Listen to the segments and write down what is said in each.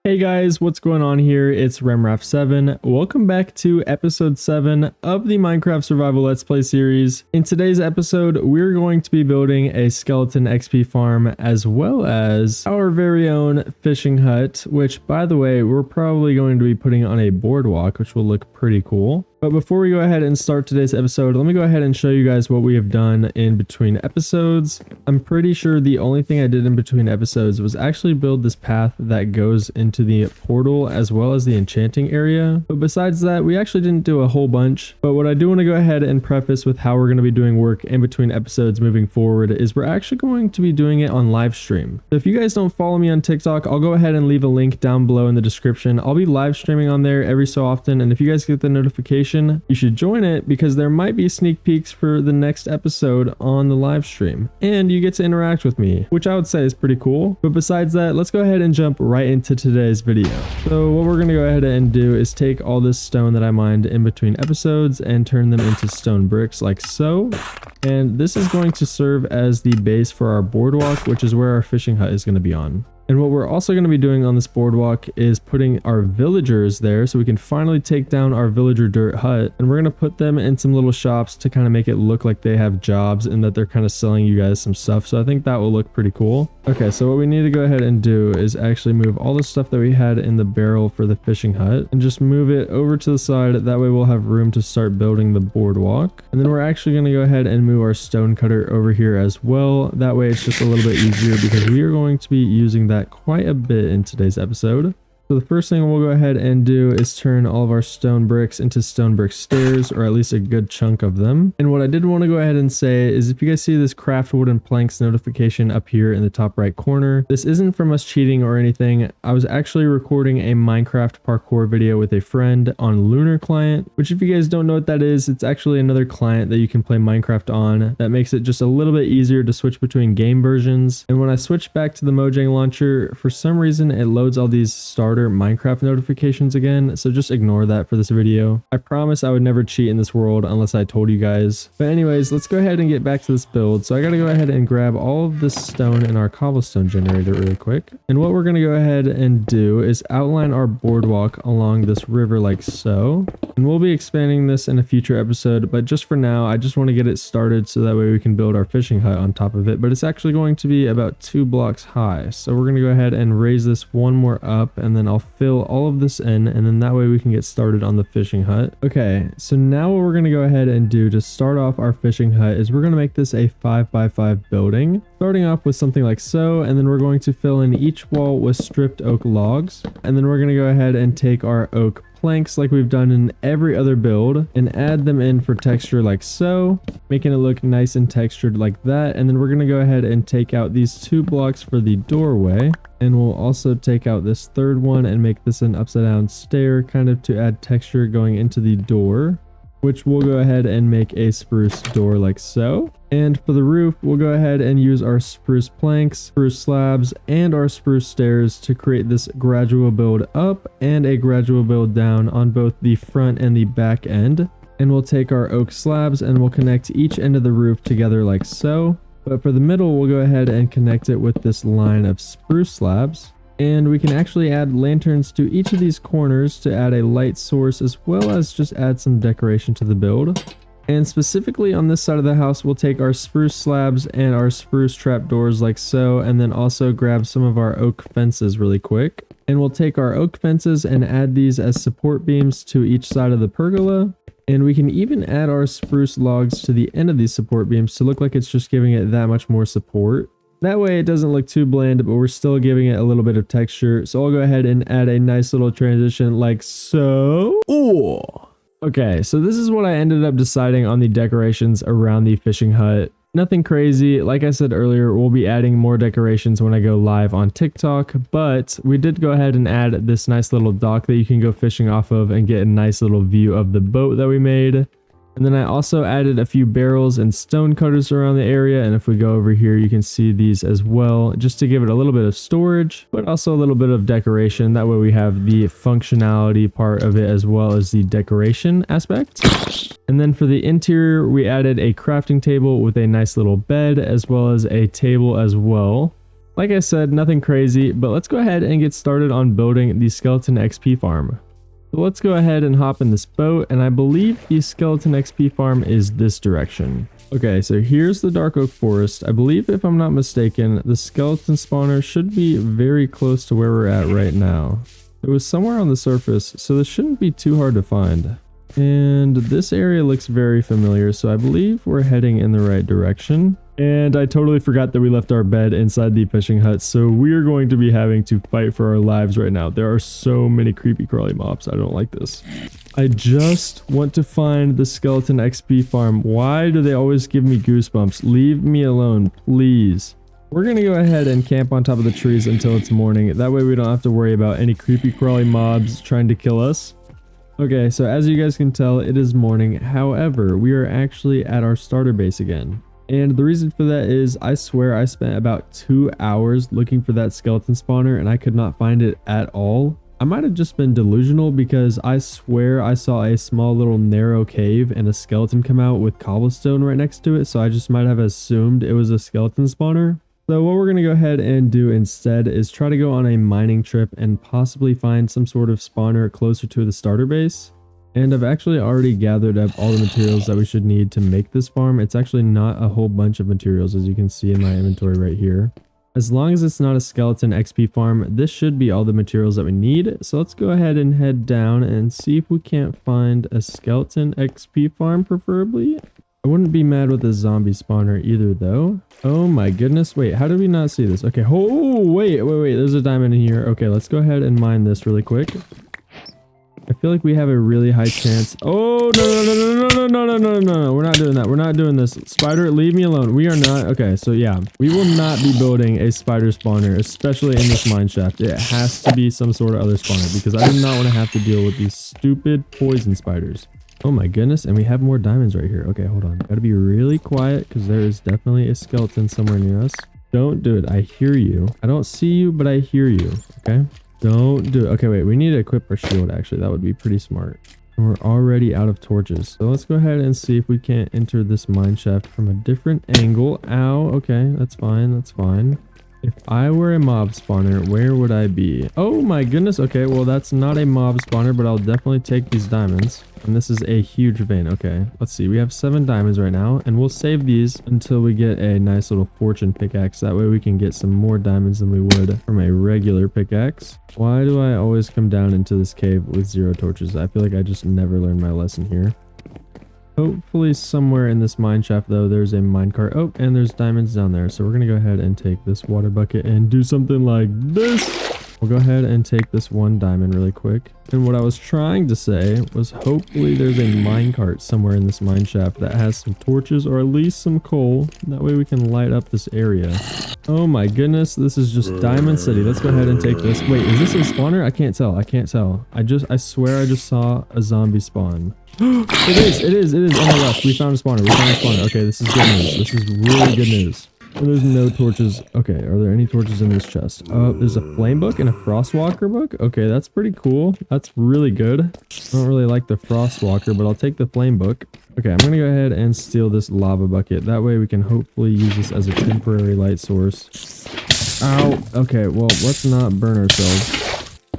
Hey guys, what's going on here? It's Remraf7. Welcome back to episode 7 of the Minecraft Survival Let's Play series. In today's episode, we're going to be building a skeleton XP farm as well as our very own fishing hut, which by the way, we're probably going to be putting on a boardwalk, which will look pretty cool. But before we go ahead and start today's episode, let me go ahead and show you guys what we have done in between episodes. I'm pretty sure the only thing I did in between episodes was actually build this path that goes into the portal as well as the enchanting area. But besides that, we actually didn't do a whole bunch. But what I do want to go ahead and preface with how we're going to be doing work in between episodes moving forward is we're actually going to be doing it on live stream. So if you guys don't follow me on TikTok, I'll go ahead and leave a link down below in the description. I'll be live streaming on there every so often, and if you guys get the notification, you should join it because there might be sneak peeks for the next episode on the live stream and you get to interact with me, which I would say is pretty cool. But besides that, let's go ahead and jump right into today's video. So what we're going to go ahead and do is take all this stone that I mined in between episodes and turn them into stone bricks like so. And this is going to serve as the base for our boardwalk, which is where our fishing hut is going to be on. And what we're also going to be doing on this boardwalk is putting our villagers there so we can finally take down our villager dirt hut. And we're going to put them in some little shops to kind of make it look like they have jobs and that they're kind of selling you guys some stuff. So I think that will look pretty cool. Okay, so what we need to go ahead and do is actually move all the stuff that we had in the barrel for the fishing hut and just move it over to the side. That way we'll have room to start building the boardwalk. And then we're actually going to go ahead and move our stone cutter over here as well. That way it's just a little bit easier because we are going to be using that quite a bit in today's episode. So the first thing we'll go ahead and do is turn all of our stone bricks into stone brick stairs, or at least a good chunk of them. And what I did want to go ahead and say is if you guys see this craft wooden planks notification up here in the top right corner, this isn't from us cheating or anything. I was actually recording a Minecraft parkour video with a friend on Lunar Client, which if you guys don't know what that is, it's actually another client that you can play Minecraft on that makes it just a little bit easier to switch between game versions. And when I switch back to the Mojang launcher, for some reason it loads all these starter Minecraft notifications again, so just ignore that for this video. I promise I would never cheat in this world unless I told you guys. But anyways, let's go ahead and get back to this build. So I gotta go ahead and grab all of this stone in our cobblestone generator really quick. And what we're gonna go ahead and do is outline our boardwalk along this river like so. And we'll be expanding this in a future episode, but just for now, I just want to get it started so that way we can build our fishing hut on top of it. But it's actually going to be about 2 blocks high. So we're gonna go ahead and raise this one more up, and then I'll fill all of this in, and then that way we can get started on the fishing hut. Okay, so now what we're going to go ahead and do to start off our fishing hut is we're going to make this a 5x5 building, starting off with something like so, and then we're going to fill in each wall with stripped oak logs, and then we're going to go ahead and take our oak planks like we've done in every other build and add them in for texture like so, making it look nice and textured like that. And then we're going to go ahead and take out these 2 blocks for the doorway, and we'll also take out this third one and make this an upside down stair kind of to add texture going into the door, which we'll go ahead and make a spruce door like so. And for the roof, we'll go ahead and use our spruce planks, spruce slabs, and our spruce stairs to create this gradual build up and a gradual build down on both the front and the back end. And we'll take our oak slabs and we'll connect each end of the roof together like so. But for the middle, we'll go ahead and connect it with this line of spruce slabs. And we can actually add lanterns to each of these corners to add a light source as well as just add some decoration to the build. And specifically on this side of the house, we'll take our spruce slabs and our spruce trapdoors like so, and then also grab some of our oak fences really quick. And we'll take our oak fences and add these as support beams to each side of the pergola. And we can even add our spruce logs to the end of these support beams to look like it's just giving it that much more support. That way it doesn't look too bland, but we're still giving it a little bit of texture. So I'll go ahead and add a nice little transition like so. Ooh. Okay, so this is what I ended up deciding on the decorations around the fishing hut. Nothing crazy. Like I said earlier, we'll be adding more decorations when I go live on TikTok, but we did go ahead and add this nice little dock that you can go fishing off of and get a nice little view of the boat that we made. And then I also added a few barrels and stone cutters around the area. And if we go over here, you can see these as well, just to give it a little bit of storage, but also a little bit of decoration. That way we have the functionality part of it as well as the decoration aspect. And then for the interior, we added a crafting table with a nice little bed as well as a table as well. Like I said, nothing crazy, but let's go ahead and get started on building the skeleton XP farm. So let's go ahead and hop in this boat, and I believe the skeleton XP farm is this direction. Okay, so here's the dark oak forest. I believe, if I'm not mistaken, the skeleton spawner should be very close to where we're at right now. It was somewhere on the surface, so this shouldn't be too hard to find. And this area looks very familiar, so I believe we're heading in the right direction. And I totally forgot that we left our bed inside the fishing hut, so we're going to be having to fight for our lives right now. There are so many creepy crawly mobs. I don't like this. I just want to find the skeleton XP farm. Why do they always give me goosebumps? Leave me alone, please. We're going to go ahead and camp on top of the trees until it's morning. That way we don't have to worry about any creepy crawly mobs trying to kill us. Okay, so as you guys can tell, it is morning. However, we are actually at our starter base again. And the reason for that is, I swear I spent about 2 hours looking for that skeleton spawner and I could not find it at all. I might have just been delusional, because I swear I saw a small little narrow cave and a skeleton come out with cobblestone right next to it, so I just might have assumed it was a skeleton spawner. So what we're going to go ahead and do instead is try to go on a mining trip and possibly find some sort of spawner closer to the starter base. And I've actually already gathered up all the materials that we should need to make this farm. It's actually not a whole bunch of materials, as you can see in my inventory right here. As long as it's not a skeleton XP farm, this should be all the materials that we need. So let's go ahead and head down and see if we can't find a skeleton XP farm, preferably. I wouldn't be mad with a zombie spawner either, though. Oh my goodness. Wait, how did we not see this? Okay. Oh, wait. There's a diamond in here. Okay, let's go ahead and mine this really quick. I feel like we have a really high chance. Oh, no. We're not doing that. We're not doing this. Spider, leave me alone. We are not. Okay, so yeah, we will not be building a spider spawner, especially in this mine shaft. It has to be some sort of other spawner, because I do not want to have to deal with these stupid poison spiders. Oh my goodness, and we have more diamonds right here. Okay, hold on. Gotta be really quiet, because there is definitely a skeleton somewhere near us. Don't do it. I hear you. I don't see you, but I hear you. Okay? Don't do it. Okay, wait. We need to equip our shield, actually. That would be pretty smart. And we're already out of torches. So let's go ahead and see if we can't enter this mine shaft from a different angle. Ow. Okay, that's fine. That's fine. If I were a mob spawner, where would I be? Oh my goodness. Okay, well, that's not a mob spawner, but I'll definitely take these diamonds. And this is a huge vein. Okay, let's see. We have 7 diamonds right now, and we'll save these until we get a nice little fortune pickaxe. That way we can get some more diamonds than we would from a regular pickaxe. Why do I always come down into this cave with 0 torches? I feel like I just never learned my lesson here. Hopefully somewhere in this mine shaft, though, there's a minecart. Oh, and there's diamonds down there. So we're going to go ahead and take this water bucket and do something like this. We'll go ahead and take this 1 diamond really quick. And what I was trying to say was, hopefully there's a minecart somewhere in this mine shaft that has some torches, or at least some coal. That way we can light up this area. Oh my goodness, this is just Diamond City. Let's go ahead and take this. Wait, is this a spawner? I can't tell. I can't tell. I swear I just saw a zombie spawn. It is. Oh my gosh, we found a spawner. Okay, this is good news. This is really good news. Oh, there's no torches. Okay, are there any torches in this chest? There's a flame book and a frostwalker book. Okay, that's pretty cool. That's really good. I don't really like the frostwalker, but I'll take the flame book. Okay, I'm gonna go ahead and steal this lava bucket. That way we can hopefully use this as a temporary light source. Ow. Okay, well, let's not burn ourselves.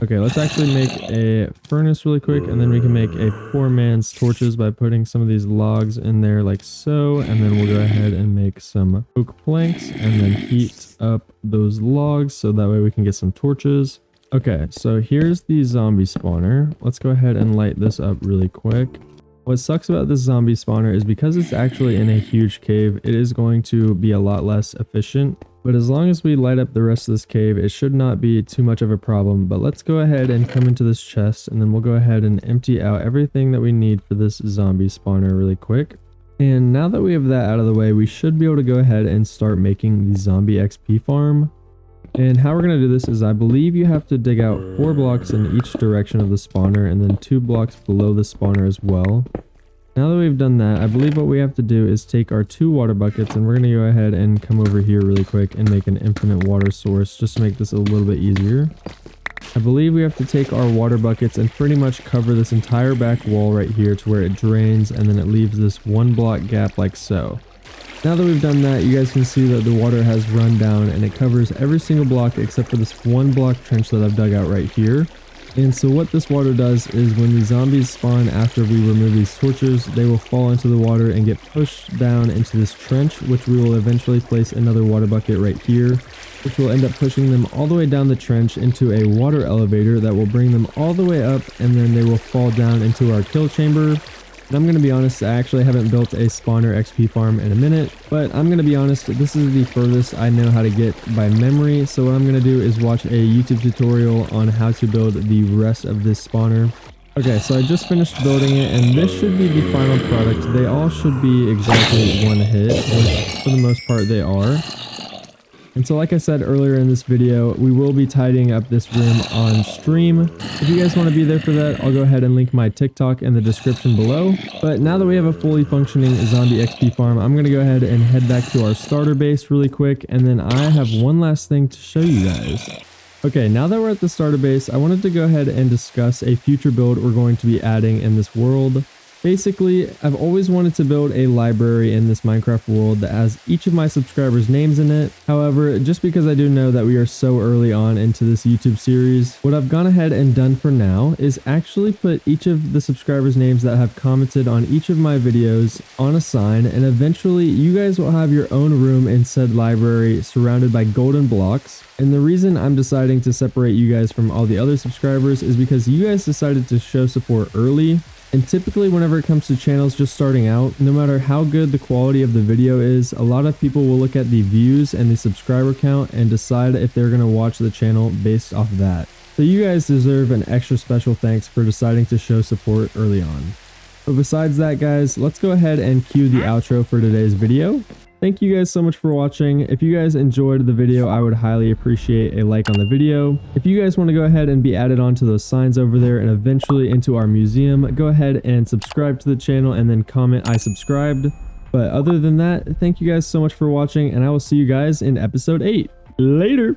Okay, let's actually make a furnace really quick, and then we can make a 4-man's torches by putting some of these logs in there like so, and then we'll go ahead and make some oak planks and then heat up those logs so that way we can get some torches. Okay, so here's the zombie spawner. Let's go ahead and light this up really quick. What sucks about this zombie spawner is because it's actually in a huge cave, it is going to be a lot less efficient. But as long as we light up the rest of this cave, it should not be too much of a problem. But let's go ahead and come into this chest, and then we'll go ahead and empty out everything that we need for this zombie spawner really quick. And now that we have that out of the way, we should be able to go ahead and start making the zombie XP farm. And how we're going to do this is, I believe you have to dig out 4 blocks in each direction of the spawner, and then 2 blocks below the spawner as well. Now that we've done that, I believe what we have to do is take our 2 water buckets, and we're going to go ahead and come over here really quick and make an infinite water source just to make this a little bit easier. I believe we have to take our water buckets and pretty much cover this entire back wall right here to where it drains, and then it leaves this 1 block gap like so. Now that we've done that, you guys can see that the water has run down and it covers every single block except for this one block trench that I've dug out right here. And so what this water does is when the zombies spawn after we remove these torches, they will fall into the water and get pushed down into this trench, which we will eventually place another water bucket right here, which will end up pushing them all the way down the trench into a water elevator that will bring them all the way up, and then they will fall down into our kill chamber. And I'm going to be honest, I actually haven't built a spawner XP farm in a minute, but I'm going to be honest, this is the furthest I know how to get by memory. So what I'm going to do is watch a YouTube tutorial on how to build the rest of this spawner. Okay, so I just finished building it, and this should be the final product. They all should be exactly one hit, which for the most part they are. And so like I said earlier in this video, we will be tidying up this room on stream. If you guys want to be there for that, I'll go ahead and link my TikTok in the description below. But now that we have a fully functioning zombie XP farm, I'm going to go ahead and head back to our starter base really quick. And then I have one last thing to show you guys. Okay, now that we're at the starter base, I wanted to go ahead and discuss a future build we're going to be adding in this world. Basically, I've always wanted to build a library in this Minecraft world that has each of my subscribers' names in it. However, just because I do know that we are so early on into this YouTube series, what I've gone ahead and done for now is actually put each of the subscribers' names that have commented on each of my videos on a sign, and eventually you guys will have your own room in said library surrounded by golden blocks. And the reason I'm deciding to separate you guys from all the other subscribers is because you guys decided to show support early. And typically whenever it comes to channels just starting out, no matter how good the quality of the video is, a lot of people will look at the views and the subscriber count and decide if they're going to watch the channel based off that. So you guys deserve an extra special thanks for deciding to show support early on. But besides that, guys, let's go ahead and cue the outro for today's video. Thank you guys so much for watching. If you guys enjoyed the video, I would highly appreciate a like on the video. If you guys want to go ahead and be added onto those signs over there and eventually into our museum, go ahead and subscribe to the channel and then comment I subscribed. But other than that, thank you guys so much for watching, and I will see you guys in episode 8. Later!